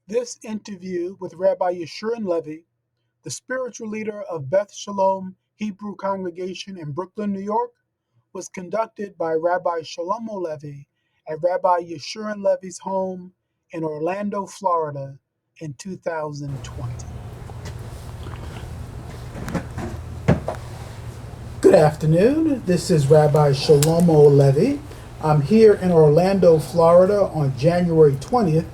This interview with Rabbi Yeshurun Levy, the spiritual leader of Beth Shalom Hebrew congregation in Brooklyn, New York, was conducted by Rabbi Sholomo Levy at Rabbi Yeshurun Levy's home in Orlando, Florida in 2020. Good afternoon. This is Rabbi Sholomo Levy. I'm here in Orlando, Florida on January 20th,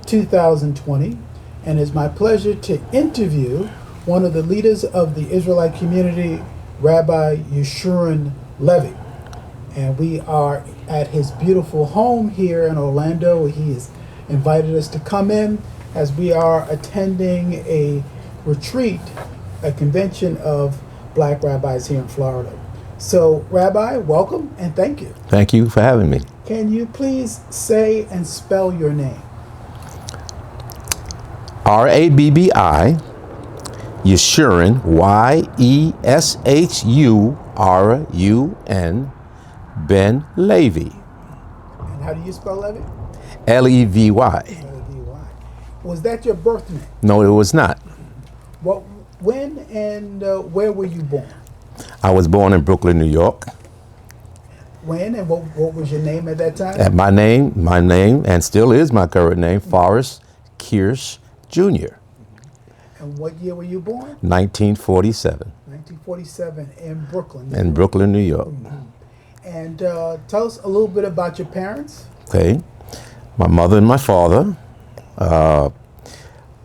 2020, and it's my pleasure to interview one of the leaders of the Israelite community, Rabbi Yeshurun Levy. And we are at his beautiful home here in Orlando. He has invited us to come in as we are attending a retreat, a convention of Black rabbis here in Florida. So, Rabbi, welcome and thank you. Thank you for having me. Can you please say and spell your name? Rabbi Yeshurun, Yeshurun, Ben Levy. And how do you spell Levy? Levy. Levy. Was that your birth name? No, it was not. When and where were you born? I was born in Brooklyn, New York. When and what was your name at that time? At my name, and still is my current name, Forrest Kirsch Jr. And what year were you born? 1947. 1947 in Brooklyn. In Brooklyn, New York. Mm-hmm. And tell us a little bit about your parents. Okay. My mother and my father,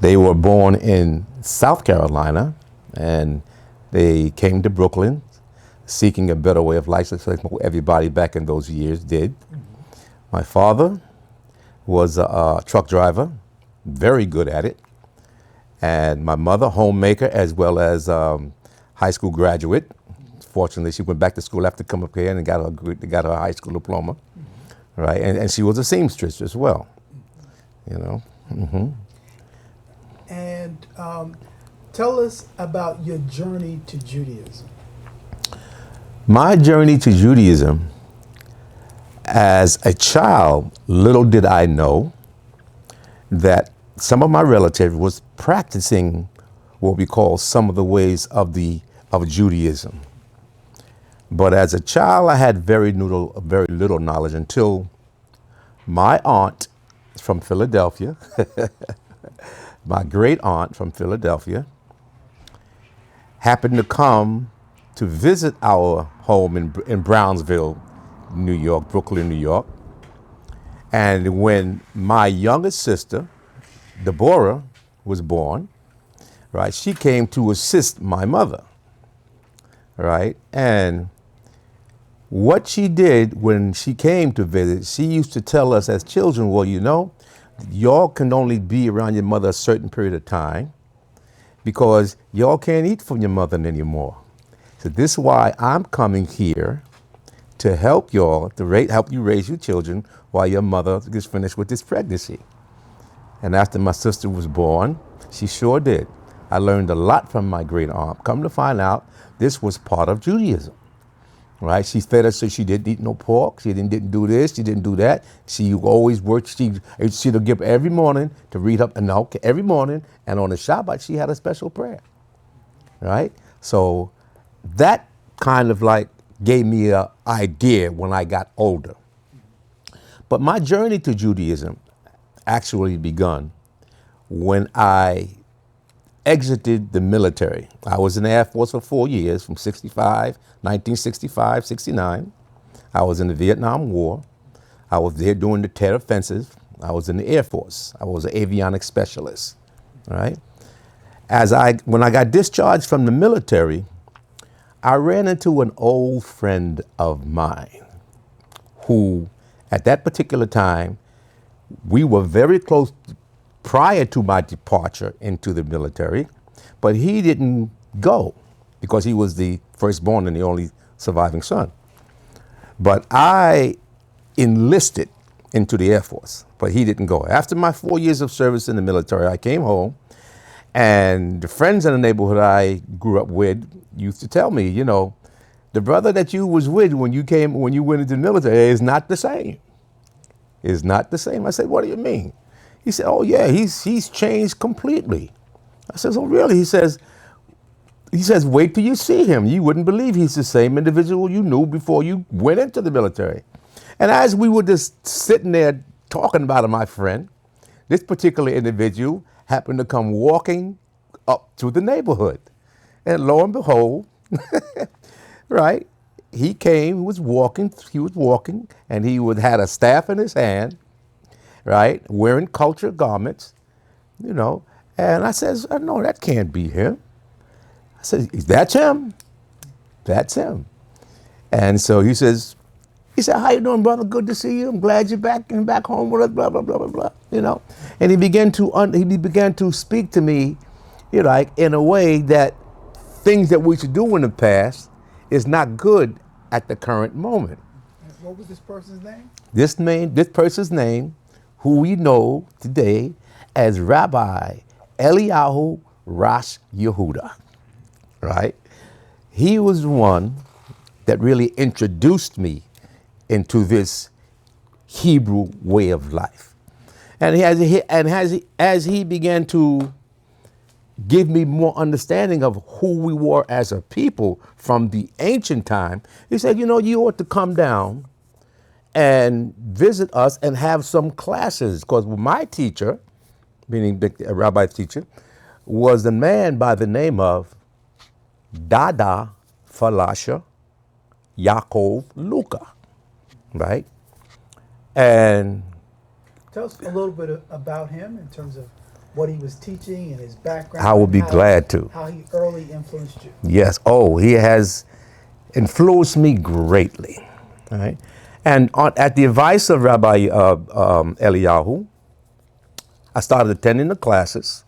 they were born in South Carolina, and they came to Brooklyn seeking a better way of life, like everybody back in those years did. Mm-hmm. My father was a truck driver, very good at it, and my mother, homemaker, as well as high school graduate. Fortunately, she went back to school after coming up here and got her high school diploma, mm-hmm. right? And she was a seamstress as well, you know. Mm-hmm. And tell us about your journey to Judaism. My journey to Judaism, as a child, little did I know that some of my relatives was practicing what we call some of the ways of Judaism. But as a child, I had very little knowledge until my aunt from Philadelphia, my great aunt from Philadelphia, happened to come to visit our home in Brownsville, New York, Brooklyn, New York. And when my youngest sister, Deborah, was born, right, she came to assist my mother, right? And what she did when she came to visit, she used to tell us as children, well, you know, y'all can only be around your mother a certain period of time because y'all can't eat from your mother anymore. So this is why I'm coming here to help y'all, help you raise your children while your mother gets finished with this pregnancy. And after my sister was born, she sure did. I learned a lot from my great aunt. Come to find out, this was part of Judaism, right? She fed us so she didn't eat no pork. She didn't do this. She didn't do that. She always worked. She'd give every morning to read up, and every morning. And on the Shabbat, she had a special prayer, right? So that kind of like gave me an idea when I got older. But my journey to Judaism actually begun when I exited the military. I was in the Air Force for 4 years, from 1965, 69. I was in the Vietnam War. I was there during the terror offensive. I was in the Air Force. I was an avionics specialist, right? When I got discharged from the military, I ran into an old friend of mine who, at that particular time, we were very close prior to my departure into the military, but he didn't go because he was the firstborn and the only surviving son. But I enlisted into the Air Force, but he didn't go. After my 4 years of service in the military, I came home, and the friends in the neighborhood I grew up with used to tell me, you know, the brother that you was with when you went into the military is not the same. Is not the same. I said, what do you mean? He said, oh yeah, he's changed completely. I says, oh really? He says, wait till you see him. You wouldn't believe he's the same individual you knew before you went into the military. And as we were just sitting there talking about it, my friend, this particular individual happened to come walking up to the neighborhood. And lo and behold, right, he was walking, and he had a staff in his hand, right, wearing cultural garments, And I says, no, that can't be him. I said, that's him. That's him. And so he said, how you doing, brother? Good to see you. I'm glad you're back home with us, blah, blah, blah, blah, blah, And he began to speak to me, in a way that things that we should do in the past is not good at the current moment. What was this person's name? This person's name, who we know today as Rabbi Eliyahu Rosh Yehuda, right? He was the one that really introduced me into this Hebrew way of life. And as he began to give me more understanding of who we were as a people from the ancient time, he said, you ought to come down and visit us and have some classes. Because my teacher, meaning the rabbi's teacher, was a man by the name of Dada Falasha Yaakov Luka, right? And tell us a little bit about him in terms of what he was teaching and his background. I would be glad to. How he early influenced you. Yes. Oh, he has influenced me greatly, right? And at the advice of Rabbi Eliyahu, I started attending the classes,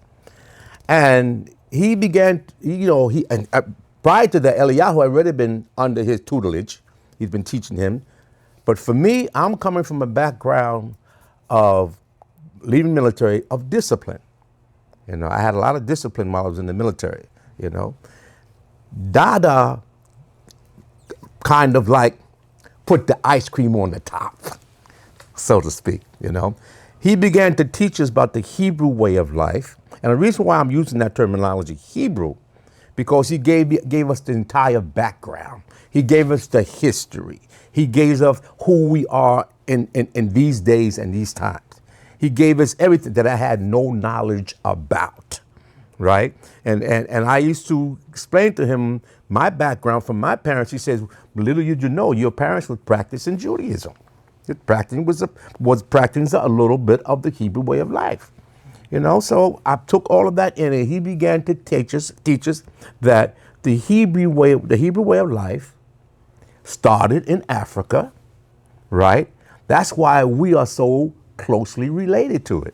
and he began, prior to that, Eliyahu had already been under his tutelage. He's been teaching him. But for me, I'm coming from a background of leaving military, of discipline. I had a lot of discipline while I was in the military, Dada kind of like put the ice cream on the top, so to speak, He began to teach us about the Hebrew way of life. And the reason why I'm using that terminology, Hebrew, because he gave us the entire background. He gave us the history. He gave us who we are in these days and these times. He gave us everything that I had no knowledge about, right? And I used to explain to him my background from my parents. He says, little did you know, your parents were practicing Judaism. Was practicing a little bit of the Hebrew way of life. So I took all of that in, and he began to teach us that the Hebrew way of life started in Africa, right? That's why we are so closely related to it.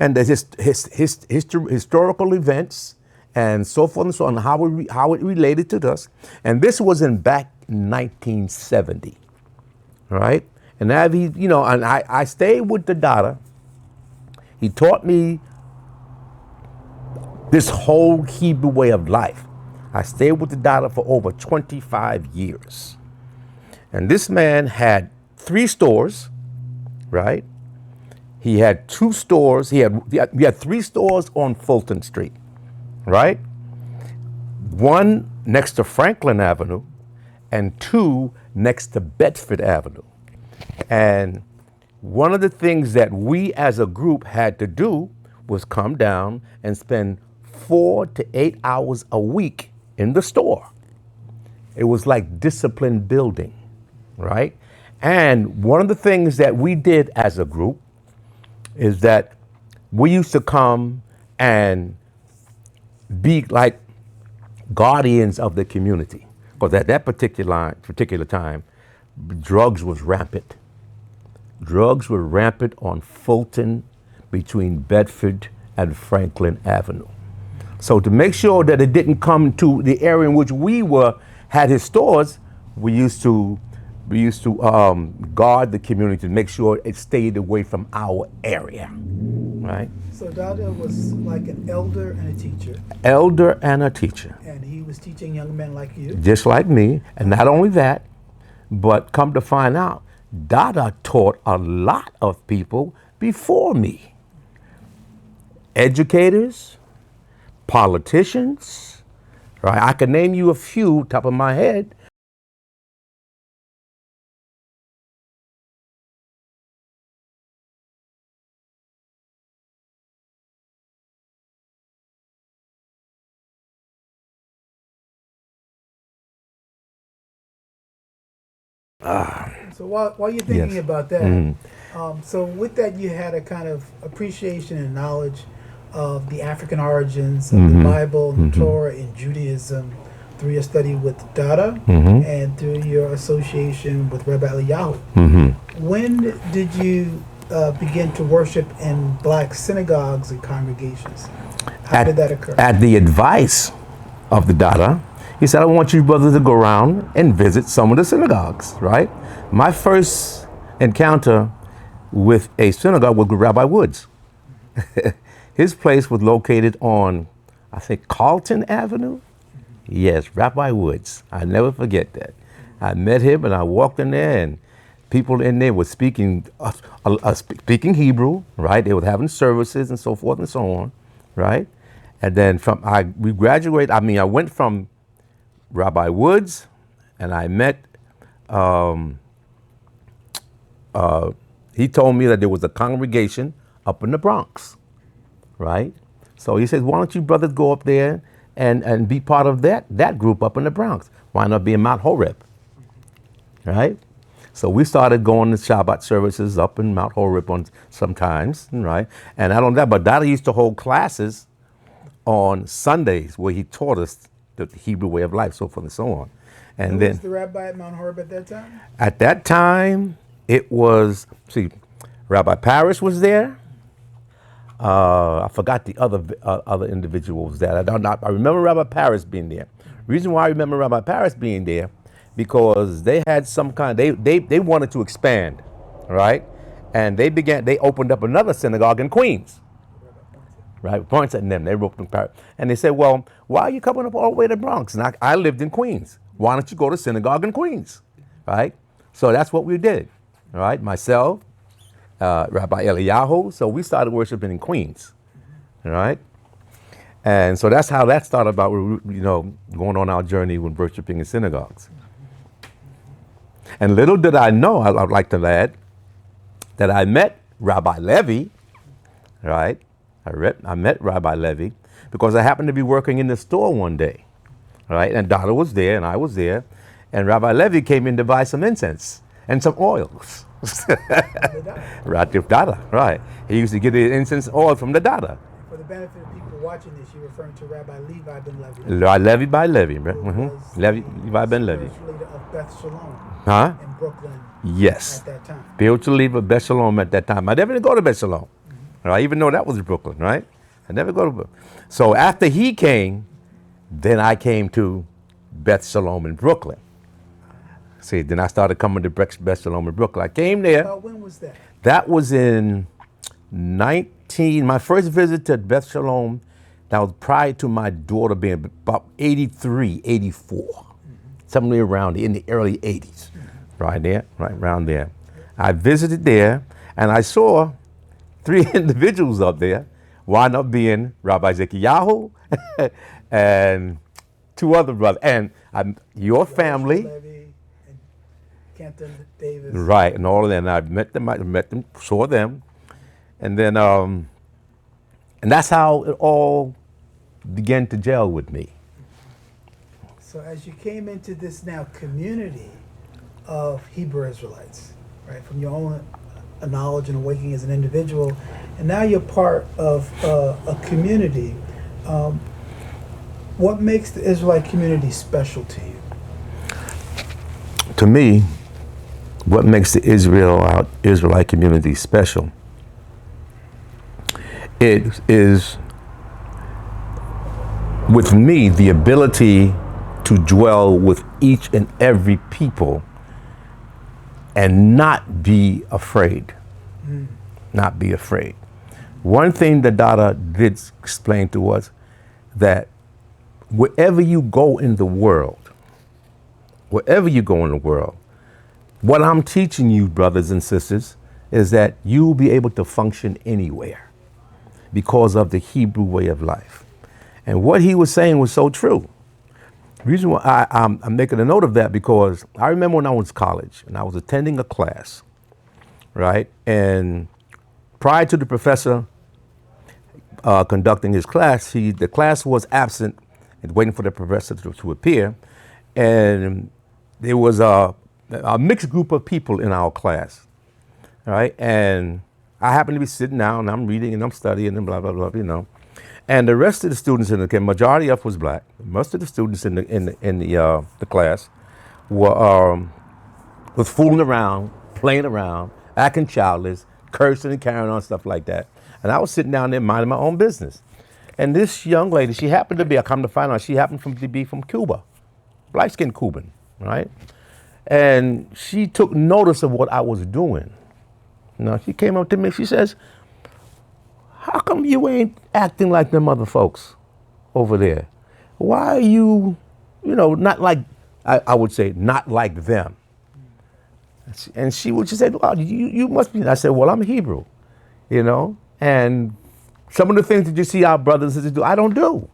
And there's historical events and so forth and so on, how it related to us. And this was back in 1970, right? And I stayed with the Dada. He taught me this whole Hebrew way of life. I stayed with the Dada for over 25 years. And this man had 3 stores, right? He had 2 stores. He had 3 stores on Fulton Street, right? 1 next to Franklin Avenue and 2 next to Bedford Avenue. And one of the things that we as a group had to do was come down and spend 4 to 8 hours a week in the store. It was like discipline building, right? And one of the things that we did as a group is that we used to come and be like guardians of the community. Because at that particular time, drugs was rampant. Drugs were rampant on Fulton between Bedford and Franklin Avenue. So to make sure that it didn't come to the area in which we had his stores, we used to guard the community to make sure it stayed away from our area, right? So Dada was like an elder and a teacher. Elder and a teacher. And he was teaching young men like you. Just like me. And not only that, but come to find out, Dada taught a lot of people before me. educators, politicians, right? I could name you a few top of my head. So while you're thinking Yes. about that, so with that you had a kind of appreciation and knowledge of the African origins of the Bible and the Torah and Judaism through your study with Dada and through your association with Rabbi Eliyahu. When did you begin to worship in black synagogues and congregations? How did that occur? At the advice of the Dada, he said, I want you brothers to go around and visit some of the synagogues, right? My first encounter with a synagogue was with Rabbi Woods. His place was located on, I think, Carlton Avenue. Yes, Rabbi Woods. I never forget that. I met him and I walked in there and people in there were speaking Hebrew, right? They were having services and so forth and so on, right? And then we graduated. I went from Rabbi Woods, and I met. He told me that there was a congregation up in the Bronx, right? So he said, "Why don't you brothers go up there and be part of that group up in the Bronx? Why not be in Mount Horeb, right?" So we started going to Shabbat services up in Mount Horeb on sometimes, right? And not only that, but Dada used to hold classes on Sundays where he taught us the Hebrew way of life, so forth and so on. And Who then was the rabbi at Mount Horeb at that time? at that time, it was, Rabbi Parrish was there. I forgot the other individuals that I remember Rabbi Parrish being there. Reason why I remember Rabbi Parrish being there, because they had some kind, they wanted to expand, right? And they opened up another synagogue in Queens. Right, points at them. They wrote them, and they said, "Well, why are you coming up all the way to the Bronx?" And I lived in Queens. Why don't you go to synagogue in Queens, right? So that's what we did, right? Myself, Rabbi Eliyahu. So we started worshiping in Queens, right? And so that's how that started about, going on our journey with worshiping in synagogues. And little did I know, I'd like to add, that I met Rabbi Levy, right? I met Rabbi Levy because I happened to be working in the store one day, right? And Dada was there and I was there, and Rabbi Levy came in to buy some incense and some oils. Right, Dada, right. He used to get the incense oil from the Dada. For the benefit of people watching this, you're referring to Rabbi Levi ben Levy. Levy by Levy, right? Levi ben Levy. Spiritual leader of Beth Shalom in Brooklyn. Yes. At that time. Spiritual leader of Beth Shalom at that time. I never did go to Beth Shalom. Right, even though that was Brooklyn, right? I never go to Brooklyn. So after he came, then I came to Beth Shalom in Brooklyn. See, then I started coming to Beth Shalom in Brooklyn. I came there. When was that? That was in my first visit to Beth Shalom, that was prior to my daughter being about 83, 84. Somewhere around in the early 80s, right around there. I visited there and I saw 3 individuals up there, wound up being Rabbi Zekiyahu and 2 other brothers, and your family, Levy and Kenton Davis, right, and all of them. And I met them, saw them, and then and that's how it all began to gel with me. So as you came into this now community of Hebrew Israelites, right, from your own knowledge and awakening as an individual, and now you're part of a community. What makes the Israelite community special to you? To me, what makes the Israelite community special, it is, with me, the ability to dwell with each and every people and not be afraid. Not be afraid. One thing that Dada did explain to us, that wherever you go in the world, what I'm teaching you, brothers and sisters, is that you'll be able to function anywhere. because of the Hebrew way of life. And what he was saying was so true. The reason why I'm making a note of that because I remember when I was in college and I was attending a class, right? And prior to the professor conducting his class, the class was absent and waiting for the professor to appear. And there was a mixed group of people in our class, right? And I happened to be sitting down and I'm reading and I'm studying and blah, blah, blah, you know. And the rest of the students in the majority of was black. Most of the students in the class was fooling around, playing around, acting childish, cursing and carrying on, stuff like that. And I was sitting down there minding my own business. And this young lady, she happened to be, I come to find out, she happened to be from Cuba, light-skinned Cuban, right? And she took notice of what I was doing. You know, she came up to me, she says, how come you ain't acting like them other folks over there? Why are you, not like, I would say, not like them? And she said, well, you must be. I said, well, I'm Hebrew, and some of the things that you see our brothers and sisters do, I don't do.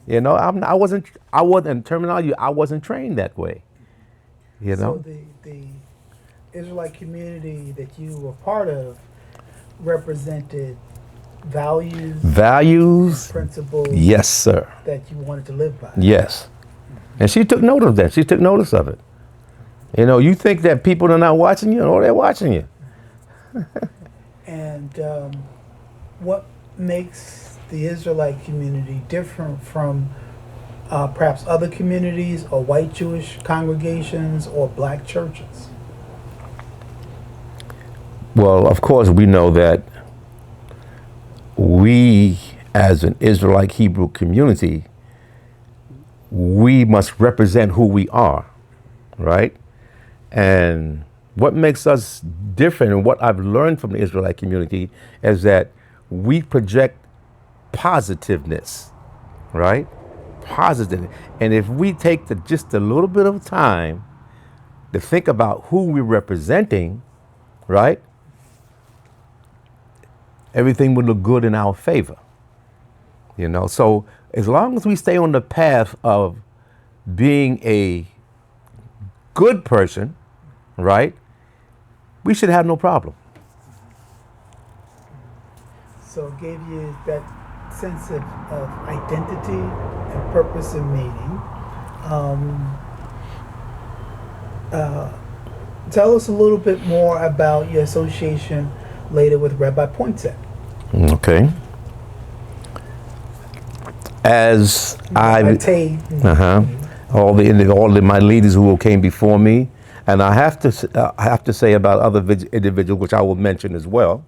I wasn't, in terminology, I wasn't trained that way, So the Israelite community that you were part of represented values, principles. Yes, sir. That you wanted to live by. Yes. And she took note of that. She took notice of it. You think that people are not watching you? No, they're watching you. And what makes the Israelite community different from perhaps other communities or white Jewish congregations or black churches? Well, of course, we know that we, as an Israelite Hebrew community, we must represent who we are, right? And what makes us different and what I've learned from the Israelite community is that we project positiveness, right? Positive. And if we take just a little bit of time to think about who we're representing, right? Everything will look good in our favor. So as long as we stay on the path of being a good person, right, we should have no problem. So it gave you that sense of identity and purpose and meaning. Tell us a little bit more about your association later with Rabbi Poinsett. Okay. As all my leaders who came before me, and I have to say about other individuals, which I will mention as well.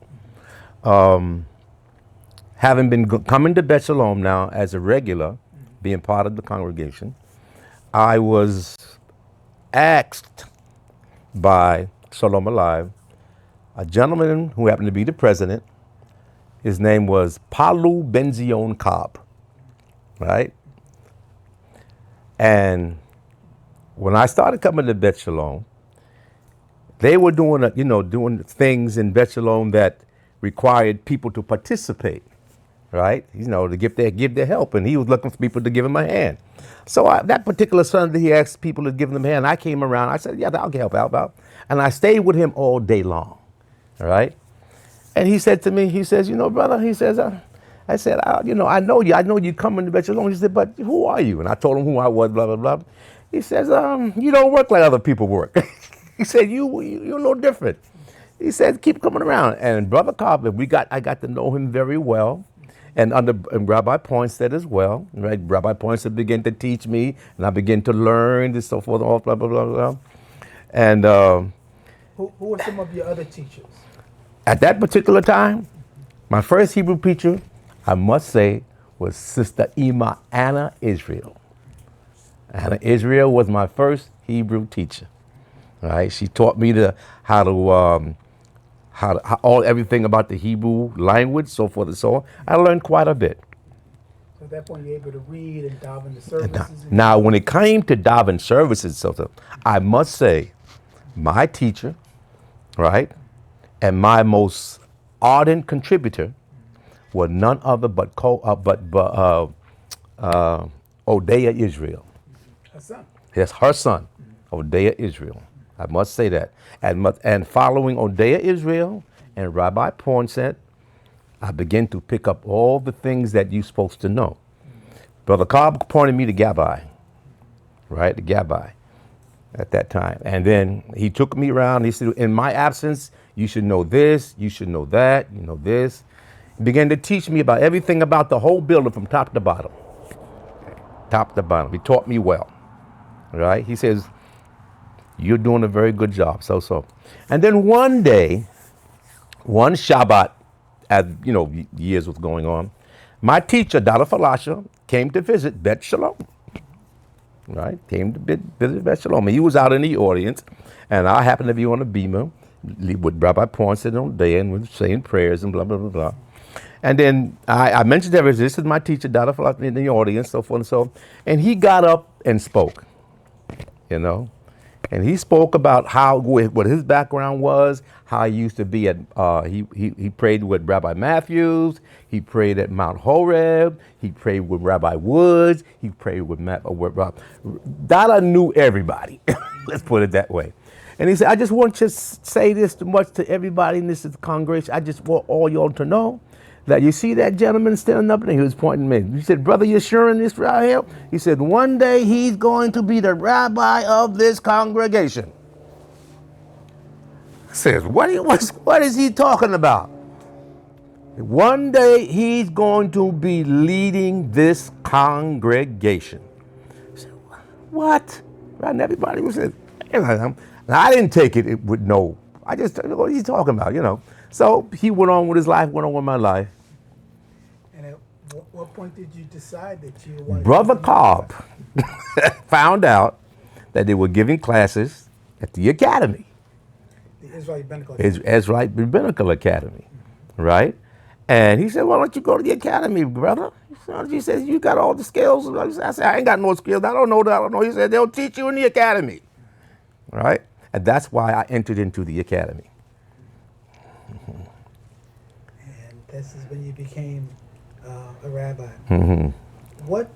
Having been coming to Beth Shalom now as a regular, being part of the congregation, I was asked by Sholomo Levy, a gentleman who happened to be the president. His name was Palu Benzion Cobb, right? And when I started coming to Beth Shalom, they were doing things in Beth Shalom that required people to participate, right? To give their help, and he was looking for people to give him a hand. So that particular Sunday, he asked people to give him a hand. I came around. I said, "Yeah, I'll help out," and I stayed with him all day long, all right? And he said to me, he says, brother, he says, I said, I know you coming to Beth Shalom. He said, but who are you? And I told him who I was, blah, blah, blah. He says, you don't work like other people work. He said, you're a little different. He said, keep coming around. And Brother Cobb, I got to know him very well. And Rabbi Poinsett as well, right? Rabbi Poinsett began to teach me, and I began to learn and so forth, blah, blah, blah, blah. And who are some of your other teachers? At that particular time, my first Hebrew teacher, I must say, was Sister Ima Anna Israel. Anna Israel was my first Hebrew teacher. Right? She taught me everything about the Hebrew language, so forth and so on. I learned quite a bit. So at that point, you're able to read and daven the services. Now, when it came to daven services, I must say, my teacher, right, and my most ardent contributor was none other but Odea Israel. Her son. Yes, her son, Odea Israel. I must say that. And following Odea Israel and Rabbi Poinsett, I began to pick up all the things that you're supposed to know. Brother Cobb pointed me to Gabbai, right? The Gabbai at that time. And then he took me around. He said, in my absence, you should know this, you should know that, you know this. He began to teach me about everything about the whole building from top to bottom. Top to bottom. He taught me well, right? He says, you're doing a very good job, so. And then one day, one Shabbat, as you know, years was going on, my teacher, Dada Falasha, came to visit Beth Shalom, right? Came to visit Beth Shalom. He was out in the audience, and I happened to be on a beamer with Rabbi Poinsett on there, and we were saying prayers and blah, blah, blah, blah. And then I mentioned everything. This is my teacher, Dada Falasha, in the audience, so forth and so on. And he got up and spoke, you know. And he spoke about what his background was, how he used to be at, he prayed with Rabbi Matthews, he prayed at Mount Horeb, he prayed with Rabbi Woods, he prayed with Dada knew everybody, let's put it that way. And he said, I just want to say this much to everybody in this congregation. I just want all y'all to know that you see that gentleman standing up there, he was pointing at me. He said, Brother Yeshurun, this right here. He said, one day he's going to be the rabbi of this congregation. I said, what is he talking about? One day he's going to be leading this congregation. I said, what? And everybody was saying, and I didn't take it with no, I just, what are you talking about, you know? So he went on with his life, went on with my life. And at what point did you decide that you wanted Brother to Cobb found out that they were giving classes at the academy. the Israelite Rabbinical Academy? Israelite Rabbinical Academy, right? And he said, why don't you go to the academy, brother? He said, you got all the skills. I said, I ain't got no skills. I don't know. He said, they'll teach you in the academy, right? And that's why I entered into the academy. And this is when you became a rabbi. Mm-hmm. What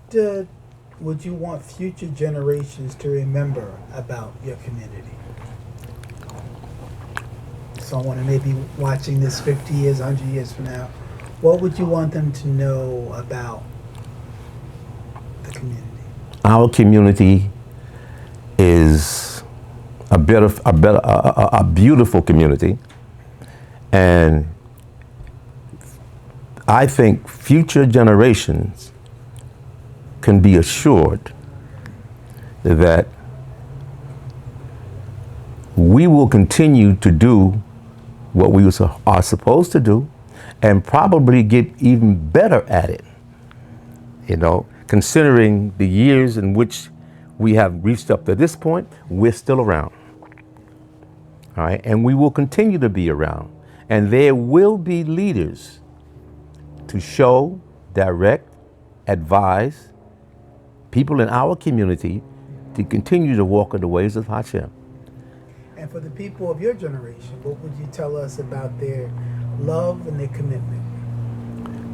would you want future generations to remember about your community? Someone who may be watching this 50 years, 100 years from now, what would you want them to know about the community? Our community is a beautiful community, and I think future generations can be assured that we will continue to do what we are supposed to do and probably get even better at it, you know, considering the years in which we have reached up to this point. We're still around, all right, and we will continue to be around, and there will be leaders to show, direct, advise people in our community to continue to walk in the ways of Hashem. And for the people of your generation, what would you tell us about their love and their commitment?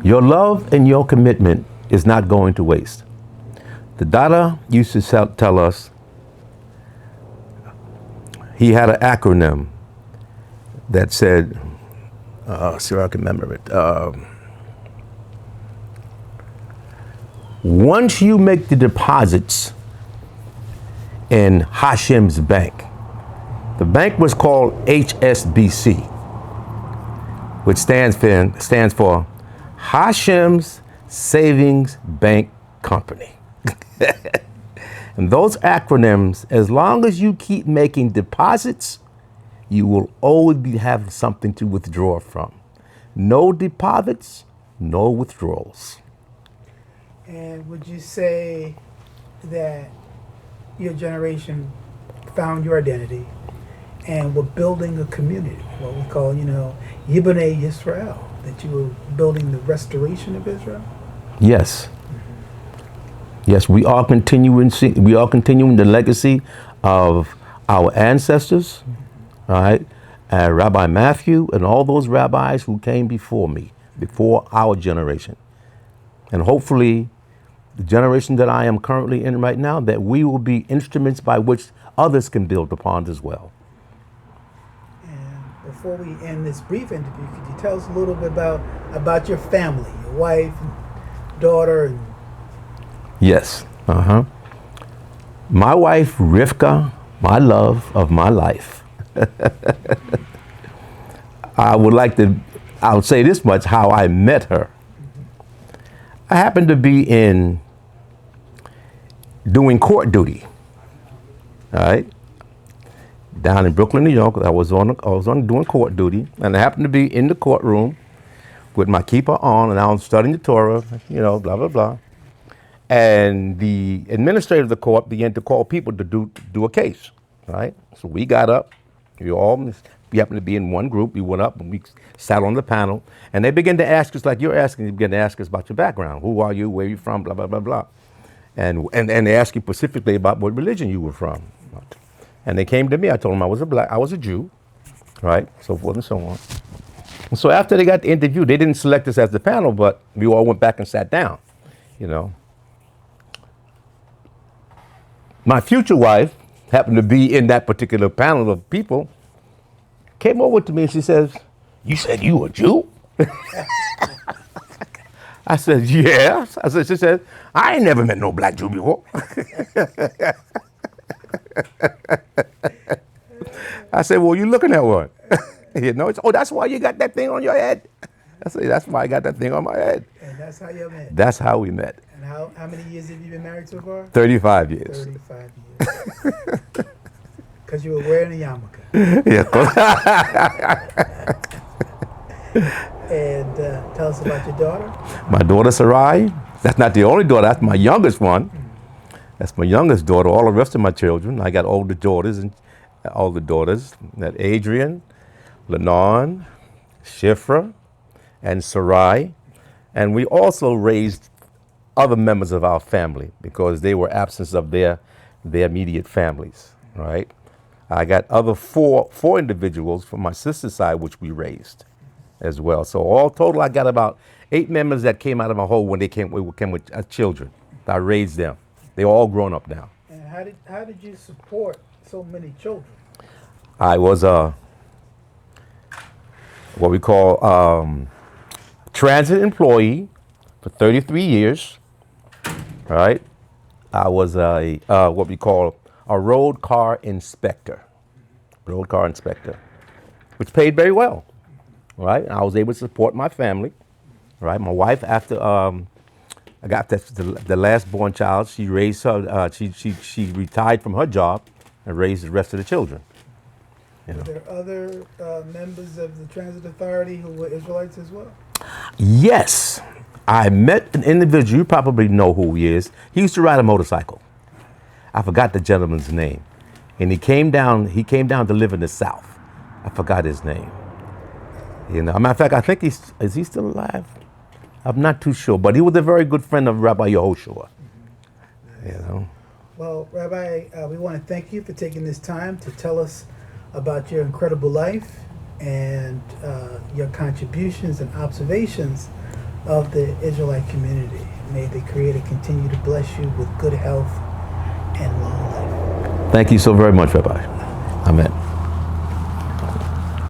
Your love and your commitment is not going to waste. The Dada used to tell us, he had an acronym that said, see if I can remember it. Once you make the deposits in Hashem's bank, the bank was called HSBC, which stands for Hashem's Savings Bank Company. And those acronyms, as long as you keep making deposits, you will always have something to withdraw from. No deposits, no withdrawals. And would you say that your generation found your identity and were building a community, what we call, Yibnei Yisrael, that you were building the restoration of Israel? Yes. Yes, we are continuing the legacy of our ancestors, all right, Rabbi Matthew and all those rabbis who came before me. before our generation. And hopefully, the generation that I am currently in right now, that we will be instruments by which others can build upon as well. And before we end this brief interview, could you tell us a little bit about your family, your wife, and daughter, and Yes. My wife, Rivka, my love of my life. I'll say this much, how I met her. I happened to be doing court duty, all right, down in Brooklyn, New York. I was on doing court duty, and I happened to be in the courtroom with my kippah on, and I was studying the Torah, blah, blah, blah. And the administrator of the court began to call people to do a case, right? So we got up, we happened to be in one group, we went up and we sat on the panel, and they began to ask us, like you're asking, they began to ask us about your background. Who are you, where are you from, blah, blah, blah, blah. And they asked you specifically about what religion you were from. And they came to me, I told them I was a Jew, right? So forth and so on. And so after they got the interview, they didn't select us as the panel, but we all went back and sat down, My future wife happened to be in that particular panel of people, came over to me and she says, "You said you were a Jew?" I said, "Yeah." She said, "I ain't never met no black Jew before." I said, "Well, you looking at one?" "Oh, that's why you got that thing on your head." I said, "That's why I got that thing on my head." And that's how you met. That's how we met. And how many years have you been married so far? 35 years. 35 years. Because you were wearing a yarmulke. Yeah. And tell us about your daughter. My daughter Sarai. That's not the only daughter. That's my youngest one. That's my youngest daughter. All the rest of my children, I got older daughters That Adrian, Lennon, Shifra, and Sarai. And we also raised other members of our family because they were absence of their immediate families, right? I got other four individuals from my sister's side, which we raised as well. So all total, I got about 8 members that came out of my home when they came with children. I raised them. They're all grown up now. And how did you support so many children? I was what we call transit employee for 33 years. All right. I was what we call a road car inspector, which paid very well. Right. I was able to support my family. Right. My wife, after I got the last born child, she raised her. She retired from her job and raised the rest of the children. Were there other members of the Transit Authority who were Israelites as well? Yes. I met an individual, you probably know who he is. He used to ride a motorcycle. I forgot the gentleman's name. And he came down to live in the South. I forgot his name. As a matter of fact, I think is he still alive? I'm not too sure, but he was a very good friend of Rabbi Yehsurun. Well, Rabbi, we want to thank you for taking this time to tell us about your incredible life and your contributions and observations of the Israelite community. May the Creator continue to bless you with good health and long life. Thank you so very much, Rabbi. Amen.